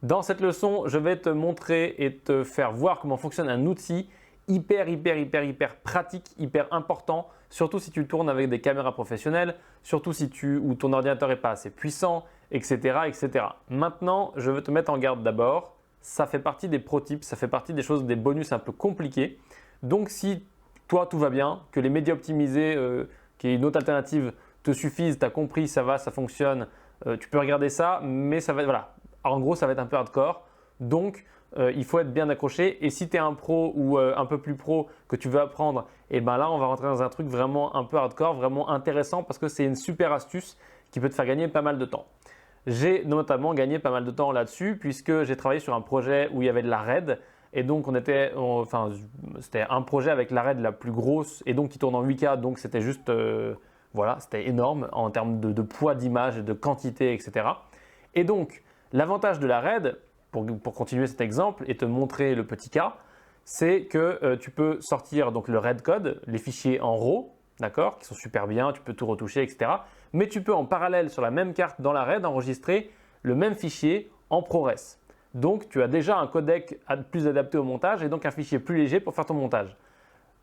Dans cette leçon, je vais te montrer et te faire voir comment fonctionne un outil hyper pratique, hyper important, surtout si tu tournes avec des caméras professionnelles, surtout si ou ton ordinateur n'est pas assez puissant, etc., etc. Maintenant, je veux te mettre en garde d'abord. Ça fait partie des pro tips, ça fait partie des choses, des bonus un peu compliqués. Donc si toi tout va bien, que les médias optimisés, qui est une autre alternative, te suffisent, tu as compris, ça va, ça fonctionne, tu peux regarder ça, mais ça va être, voilà. En gros, ça va être un peu hardcore. Donc, il faut être bien accroché. Et si tu es un pro ou un peu plus pro que tu veux apprendre, et ben là, on va rentrer dans un truc vraiment un peu hardcore, vraiment intéressant parce que c'est une super astuce qui peut te faire gagner pas mal de temps. J'ai notamment gagné pas mal de temps là-dessus puisque j'ai travaillé sur un projet où il y avait de la RAID. Et donc, c'était un projet avec la RAID la plus grosse et donc qui tourne en 8K. Donc, c'était juste, voilà, c'était énorme en termes de poids d'image, de quantité, etc. Et donc, l'avantage de la RAID, pour continuer cet exemple et te montrer le petit cas, c'est que tu peux sortir donc le RAID code, les fichiers en RAW, d'accord, qui sont super bien, tu peux tout retoucher, etc. Mais tu peux en parallèle sur la même carte dans la RAID enregistrer le même fichier en ProRes. Donc tu as déjà un codec plus adapté au montage et donc un fichier plus léger pour faire ton montage.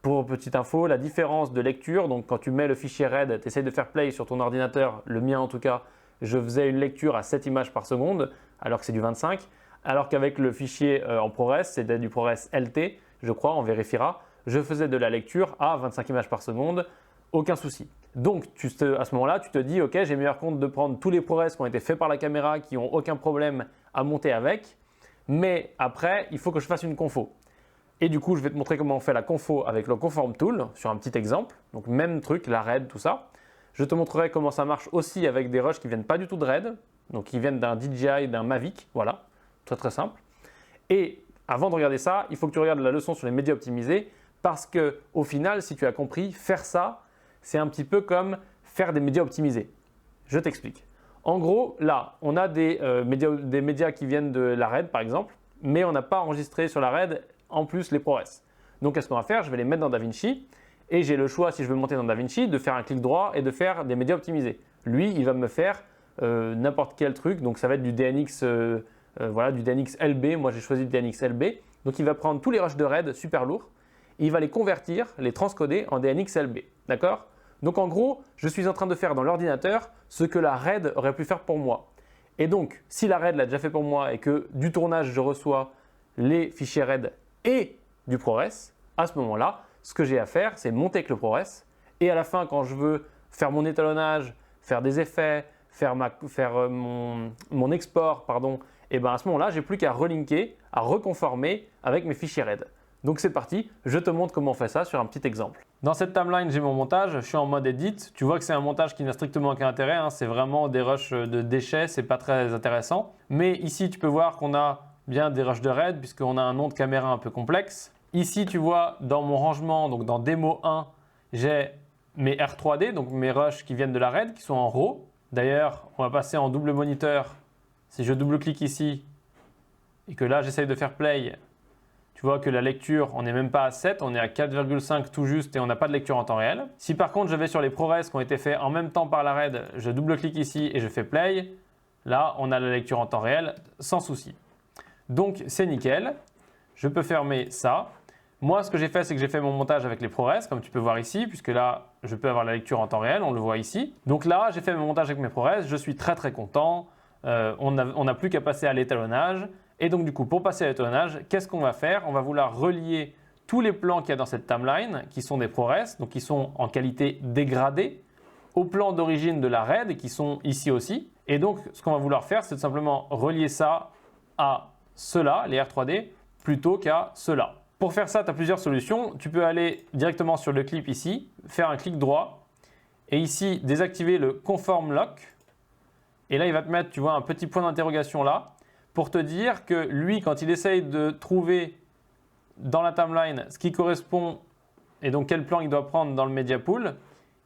Pour petite info, la différence de lecture, donc quand tu mets le fichier RAID, tu essaies de faire play sur ton ordinateur, le mien en tout cas, je faisais une lecture à 7 images par seconde, alors que c'est du 25. Alors qu'avec le fichier en ProRes, c'était du ProRes LT, je crois, on vérifiera, je faisais de la lecture à 25 images par seconde, aucun souci. Donc à ce moment-là, tu te dis, ok, j'ai meilleur compte de prendre tous les ProRes qui ont été faits par la caméra, qui n'ont aucun problème à monter avec, mais après, il faut que je fasse une confo. Et du coup, je vais te montrer comment on fait la confo avec le Conform Tool sur un petit exemple. Donc même truc, la RAID, tout ça. Je te montrerai comment ça marche aussi avec des rushs qui ne viennent pas du tout de RAID, donc qui viennent d'un DJI, d'un Mavic, voilà, très simple. Et avant de regarder ça, il faut que tu regardes la leçon sur les médias optimisés parce que au final, si tu as compris, faire ça, c'est un petit peu comme faire des médias optimisés. Je t'explique. En gros, là, on a des médias qui viennent de la RAID par exemple, mais on n'a pas enregistré sur la RAID en plus les ProRes. Donc, qu'est-ce qu'on va faire? Je vais les mettre dans DaVinci. Et j'ai le choix, si je veux monter dans DaVinci, de faire un clic droit et de faire des médias optimisés. Lui, il va me faire n'importe quel truc. Donc, ça va être du DNX, voilà, du DNX LB. Moi, j'ai choisi du DNX LB. Donc, il va prendre tous les rushs de RAID super lourds. Et il va les convertir, les transcoder en DNX LB. D'accord? Donc, en gros, je suis en train de faire dans l'ordinateur ce que la RAID aurait pu faire pour moi. Et donc, si la RAID l'a déjà fait pour moi et que du tournage, je reçois les fichiers RAID et du ProRes, à ce moment-là, ce que j'ai à faire, c'est monter avec le ProRes et à la fin, quand je veux faire mon étalonnage, faire des effets, faire mon export, pardon, et bien à ce moment-là, j'ai plus qu'à relinker, à reconformer avec mes fichiers RAID. Donc c'est parti, je te montre comment on fait ça sur un petit exemple. Dans cette timeline, j'ai mon montage, je suis en mode edit. Tu vois que c'est un montage qui n'a strictement aucun intérêt, hein. C'est vraiment des rushs de déchets, c'est pas très intéressant. Mais ici, tu peux voir qu'on a bien des rushs de RAID puisqu'on a un nom de caméra un peu complexe. Ici, tu vois, dans mon rangement, donc dans démo 1, j'ai mes R3D, donc mes rushs qui viennent de la RAID, qui sont en RAW. D'ailleurs, on va passer en double moniteur. Si je double-clique ici et que là, j'essaye de faire play, tu vois que la lecture, on n'est même pas à 7, on est à 4,5 tout juste et on n'a pas de lecture en temps réel. Si par contre, je vais sur les ProRes qui ont été faits en même temps par la RAID, je double-clique ici et je fais play, là, on a la lecture en temps réel sans souci. Donc, c'est nickel. Je peux fermer ça. Moi, ce que j'ai fait, c'est que j'ai fait mon montage avec les ProRes, comme tu peux voir ici, puisque là, je peux avoir la lecture en temps réel, on le voit ici. Donc là, j'ai fait mon montage avec mes ProRes, je suis très content. On n'a plus qu'à passer à l'étalonnage. Et donc du coup, pour passer à l'étalonnage, qu'est-ce qu'on va faire? On va vouloir relier tous les plans qu'il y a dans cette timeline, qui sont des ProRes, donc qui sont en qualité dégradée, aux plans d'origine de la RAID, qui sont ici aussi. Et donc, ce qu'on va vouloir faire, c'est tout simplement relier ça à ceux-là, les R3D, plutôt qu'à ceux-là. Pour faire ça, tu as plusieurs solutions. Tu peux aller directement sur le clip ici, faire un clic droit et ici désactiver le Conform Lock. Et là, il va te mettre, tu vois, un petit point d'interrogation là pour te dire que lui, quand il essaye de trouver dans la timeline ce qui correspond et donc quel plan il doit prendre dans le media pool,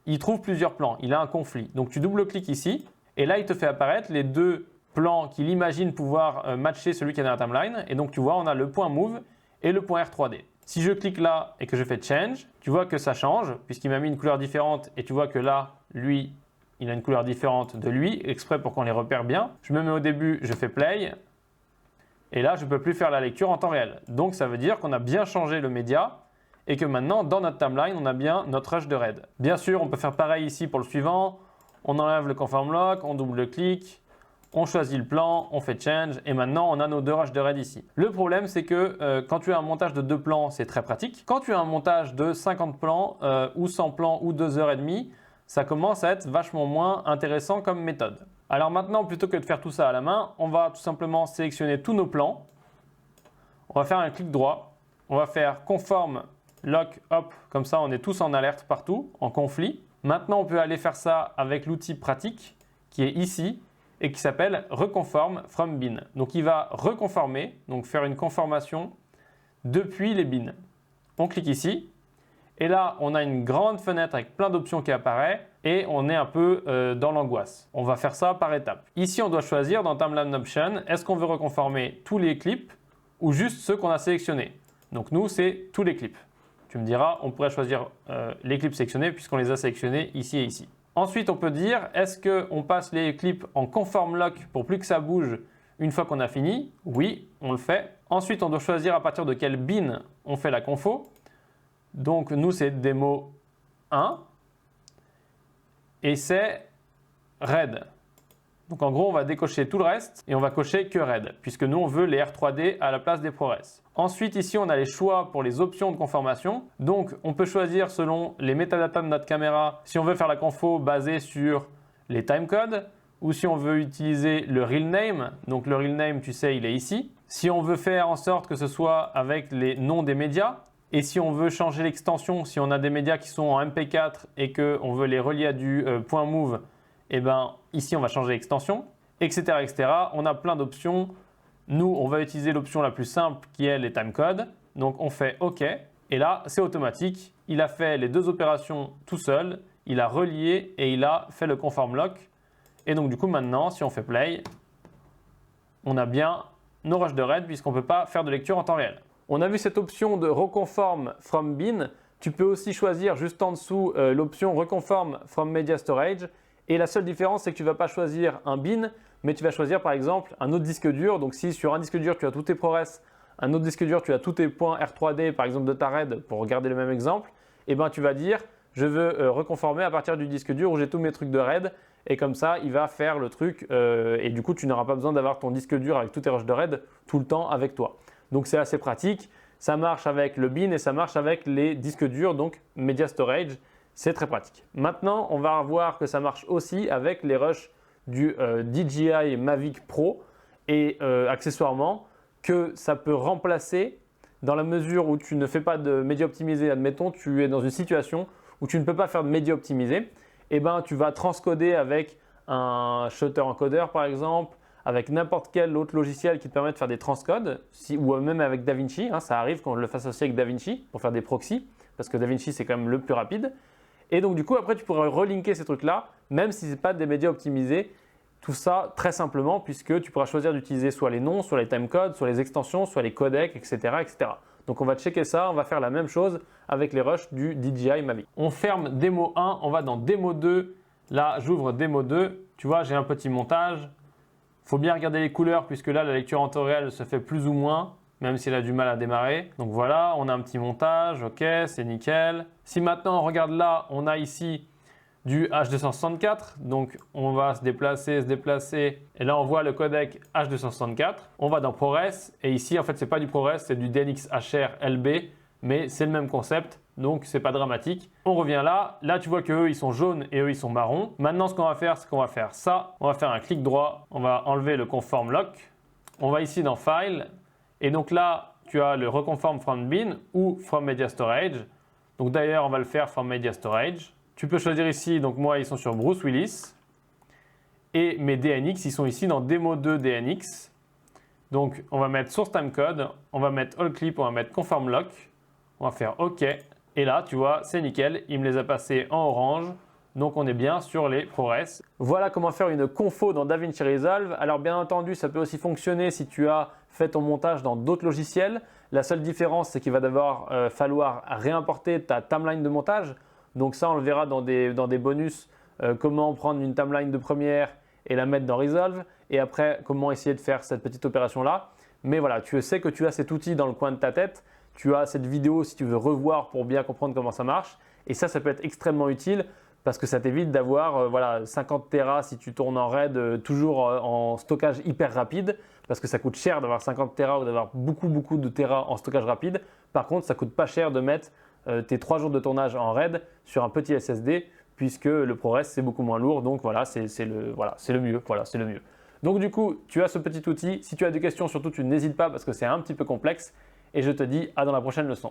il trouve plusieurs plans. Il a un conflit. Donc, tu double-cliques ici et là, il te fait apparaître les deux plans qu'il imagine pouvoir matcher celui qui est dans la timeline. Et donc, tu vois, on a le point Move et le point R3D. Si je clique là et que je fais Change, tu vois que ça change puisqu'il m'a mis une couleur différente et tu vois que là, lui, il a une couleur différente de lui, exprès pour qu'on les repère bien. Je me mets au début, je fais Play. Et là, je ne peux plus faire la lecture en temps réel. Donc, ça veut dire qu'on a bien changé le média et que maintenant, dans notre timeline, on a bien notre rush de RAID. Bien sûr, on peut faire pareil ici pour le suivant. On enlève le confirm lock, on double-clique, on choisit le plan, on fait change et maintenant, on a nos deux rushs de RAID ici. Le problème, c'est que quand tu as un montage de 2 plans, c'est très pratique. Quand tu as un montage de 50 plans ou 100 plans ou 2 heures et demie, ça commence à être vachement moins intéressant comme méthode. Alors maintenant, plutôt que de faire tout ça à la main, on va tout simplement sélectionner tous nos plans. On va faire un clic droit. On va faire conform lock, hop, comme ça on est tous en alerte partout, en conflit. Maintenant, on peut aller faire ça avec l'outil pratique qui est ici et qui s'appelle reconform from bin. Donc il va reconformer, donc faire une conformation depuis les bins. On clique ici. Et là, on a une grande fenêtre avec plein d'options qui apparaît et on est un peu dans l'angoisse. On va faire ça par étapes. Ici, on doit choisir dans Timeline Option, est-ce qu'on veut reconformer tous les clips ou juste ceux qu'on a sélectionnés. Donc nous, c'est tous les clips. Tu me diras, on pourrait choisir les clips sélectionnés puisqu'on les a sélectionnés ici et ici. Ensuite, on peut dire, est-ce qu'on passe les clips en conform lock pour plus que ça bouge une fois qu'on a fini? Oui, on le fait. Ensuite, on doit choisir à partir de quel bin on fait la confo. Donc nous, c'est démo 1 et c'est RAID. Donc en gros, on va décocher tout le reste et on va cocher que RAID puisque nous, on veut les R3D à la place des ProRes. Ensuite, ici, on a les choix pour les options de conformation. Donc, on peut choisir selon les métadatas de notre caméra si on veut faire la confo basée sur les timecodes ou si on veut utiliser le real name. Donc le real name, tu sais, il est ici. Si on veut faire en sorte que ce soit avec les noms des médias. Et si on veut changer l'extension, si on a des médias qui sont en MP4 et qu'on veut les relier à du point .move, eh ben, ici on va changer l'extension, etc., etc. On a plein d'options. Nous, on va utiliser l'option la plus simple qui est les timecodes. Donc on fait OK. Et là, c'est automatique. Il a fait les 2 opérations tout seul. Il a relié et il a fait le conform lock. Et donc du coup maintenant, si on fait play, on a bien nos rushs de RAID puisqu'on ne peut pas faire de lecture en temps réel. On a vu cette option de reconform from bin. Tu peux aussi choisir juste en dessous l'option reconform from media storage. Et la seule différence, c'est que tu ne vas pas choisir un bin, mais tu vas choisir par exemple un autre disque dur. Donc si sur un disque dur, tu as tous tes ProRes, un autre disque dur, tu as tous tes points R3D, par exemple de ta RAID, pour regarder le même exemple, et ben tu vas dire je veux reconformer à partir du disque dur où j'ai tous mes trucs de RAID. Et comme ça, il va faire le truc et du coup, tu n'auras pas besoin d'avoir ton disque dur avec tous tes rushs de RAID tout le temps avec toi. Donc c'est assez pratique, ça marche avec le bin et ça marche avec les disques durs, donc Media Storage, c'est très pratique. Maintenant, on va voir que ça marche aussi avec les rushs du DJI Mavic Pro et accessoirement que ça peut remplacer dans la mesure où tu ne fais pas de média optimisé, admettons, tu es dans une situation où tu ne peux pas faire de média optimisé, et ben tu vas transcoder avec un shutter encoder par exemple, avec n'importe quel autre logiciel qui te permet de faire des transcodes, ou même avec DaVinci, hein, ça arrive qu'on le fasse aussi avec DaVinci pour faire des proxys, parce que DaVinci c'est quand même le plus rapide. Et donc du coup après tu pourrais relinker ces trucs-là, même si ce n'est pas des médias optimisés, tout ça très simplement puisque tu pourras choisir d'utiliser soit les noms, soit les timecodes, soit les extensions, soit les codecs, etc., etc. Donc on va checker ça, on va faire la même chose avec les rushs du DJI Mavic. On ferme démo 1, on va dans démo 2, là j'ouvre démo 2, tu vois j'ai un petit montage. Il faut bien regarder les couleurs puisque là, la lecture en temps réel se fait plus ou moins, même s'il a du mal à démarrer. Donc voilà, on a un petit montage, ok, c'est nickel. Si maintenant on regarde là, on a ici du H264, donc on va se déplacer, et là on voit le codec H264. On va dans ProRes, et ici en fait c'est pas du ProRes, c'est du DNX HR LB, mais c'est le même concept. Donc c'est pas dramatique. On revient là. Là tu vois qu'eux ils sont jaunes et eux ils sont marrons. Maintenant ce qu'on va faire, c'est qu'on va faire ça. On va faire un clic droit. On va enlever le conform lock. On va ici dans File. Et donc là tu as le reconform from bin ou from media storage. Donc d'ailleurs on va le faire from media storage. Tu peux choisir ici. Donc moi ils sont sur Bruce Willis. Et mes DNX ils sont ici dans Demo 2 DNX. Donc on va mettre source timecode. On va mettre all clip. On va mettre conform lock. On va faire OK. Et là, tu vois, c'est nickel, il me les a passés en orange, donc on est bien sur les ProRes. Voilà comment faire une confo dans DaVinci Resolve. Alors bien entendu, ça peut aussi fonctionner si tu as fait ton montage dans d'autres logiciels. La seule différence, c'est qu'il va d'abord falloir réimporter ta timeline de montage. Donc ça, on le verra dans des bonus, comment prendre une timeline de Premiere et la mettre dans Resolve. Et après, comment essayer de faire cette petite opération-là. Mais voilà, tu sais que tu as cet outil dans le coin de ta tête. Tu as cette vidéo si tu veux revoir pour bien comprendre comment ça marche. Et ça peut être extrêmement utile parce que ça t'évite d'avoir voilà, 50 Tera si tu tournes en RAID toujours en stockage hyper rapide parce que ça coûte cher d'avoir 50 Tera ou d'avoir beaucoup de Tera en stockage rapide. Par contre, ça coûte pas cher de mettre tes 3 jours de tournage en RAID sur un petit SSD puisque le ProRes c'est beaucoup moins lourd. Donc voilà, c'est le mieux. Voilà, c'est le mieux. Donc du coup, tu as ce petit outil. Si tu as des questions, surtout tu n'hésites pas parce que c'est un petit peu complexe. Et je te dis à dans la prochaine leçon.